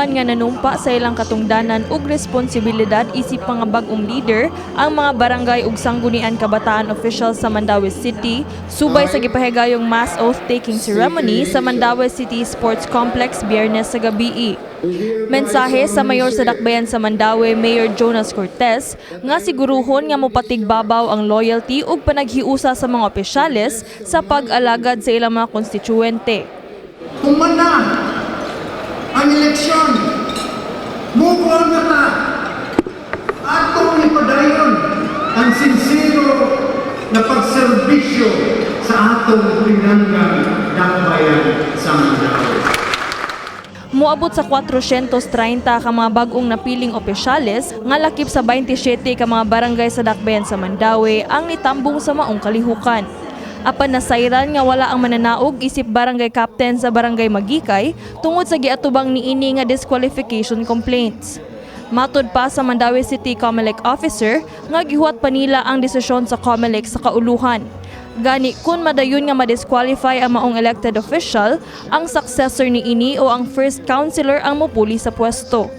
Human nga nanumpa sa ilang katungdanan ug responsibilidad isip mga bag-ong leader ang mga barangay ug sanggunian kabataan officials sa Mandaue City subay sa gipahigayong mass oath-taking ceremony sa Mandaue City Sports Complex Biyernes sa gabii. Mensahe sa mayor sa Dakbayan sa Mandaue, Mayor Jonas Cortez, nga siguruhon nga mopatigbabaw ang loyalty ug panaghiusa sa mga opisyales sa pag-alagad sa ilang mga konstituente. Humana ang eleksyon, move on na ta. Atong ipadayon ang sincero na pagserbisyo sa atong pinanggang Dakbayan sa Mandaue. Muabot sa 430 ka mga bag-ong napiling opisyales nga lakip sa 27 ka mga barangay sa Dakbayan sa Mandaue ang nitambong sa maong kalihukan. Apan nasayran nga wala ang mananaog isip barangay captain sa barangay Magikay tungod sa giatubang niini nga disqualification complaints. Matud pa sa Mandaue City Comelec officer nga gihuwat pa nila ang desisyon sa Comelec sa kauluhan. Gani kung madayon nga ma-disqualify ang maong elected official, ang successor ni ini o ang first councilor ang mopuli sa pwesto.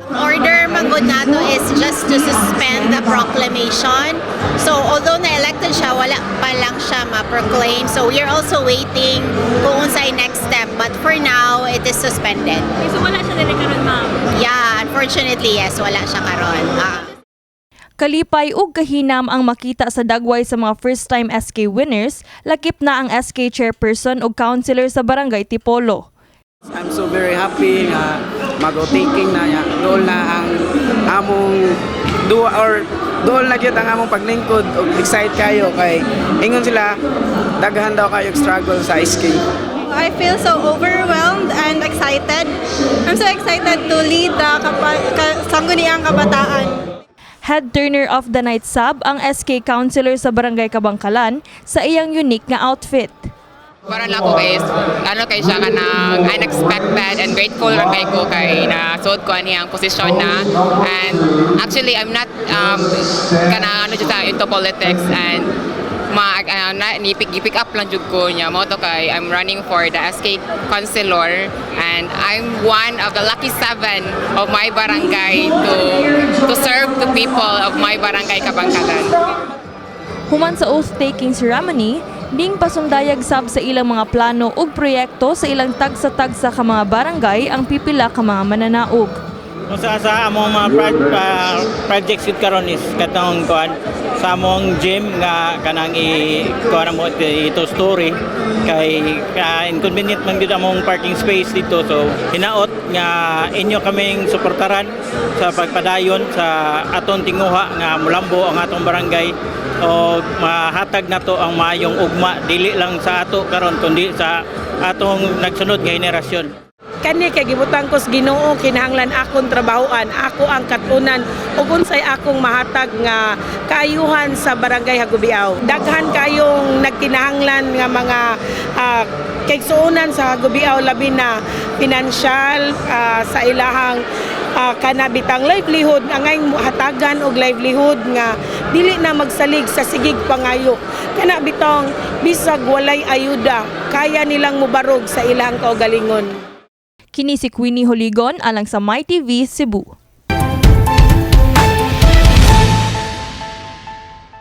Order manggod nato is just to suspend the proclamation. So although na-elected siya, wala pa lang siya ma-proclaim. So we're also waiting kung unsay next step. But for now, it is suspended. So wala siya rin karon, ma'am? Yeah, unfortunately, yes, wala siya karon. Kalipay ug kahinam ang makita sa dagway sa mga first-time SK winners, lakip na ang SK chairperson ug councilor sa Barangay Tipolo. I'm so very happy nga mag-taking na dool na ang among dool na gyud ang among paglingkod ug excited kayo kay ingon sila daghan daw kayo struggle sa SK. I feel so overwhelmed and excited. I'm so excited to lead the sangguniang kabataan. Head turner of the night sub ang SK councilor sa Barangay Kabangkalan sa iyang unique nga outfit. Para lang ko guys, kay siya ka ng unexpected and grateful lang kay ko kay na suot ko niyang posisyon na. And actually, I'm not into politics and pick up lang jud ko niya mo to kay I'm running for the SK councilor and I'm one of the lucky 7 of my barangay to serve the people of my barangay Kabangkalan. Human sa oath-taking ceremony, ding pasundayag sab sa ilang mga plano ug proyekto sa ilang tagsa-tagsa ka mga barangay ang pipila ka mga mananaog. Sa among mga projects yun karon is katong kuan sa among gym nga kanang kuan mo ito story kay inconvenient man gyud among parking space dito, so hinaot nga inyo kaming suportaran sa pagpadayon sa aton tinguha nga mulambo ang atong barangay o mahatag nato ang maayong ugma dili lang sa ato karon kundi sa atong nagsunod nga henerasyon. Kani kay gibutang ko sa Ginoo kinahanglan akong trabahoan, ako ang katunan ug unsay akong mahatag nga kaayuhan sa barangay Hagubiaw. Daghan kayong nagkinahanglan nga mga kaigsuonan sa Hagubiaw labi na pinansyal sa ilahang kanabitang livelihood angay hatagan og livelihood nga dili na magsalig sa sigig pangayo. Kana bitong bisag walay ayuda, kaya nilang mubarog sa ilang kaugalingon. Kini si Queenie Holigon alang sa MyTV Cebu.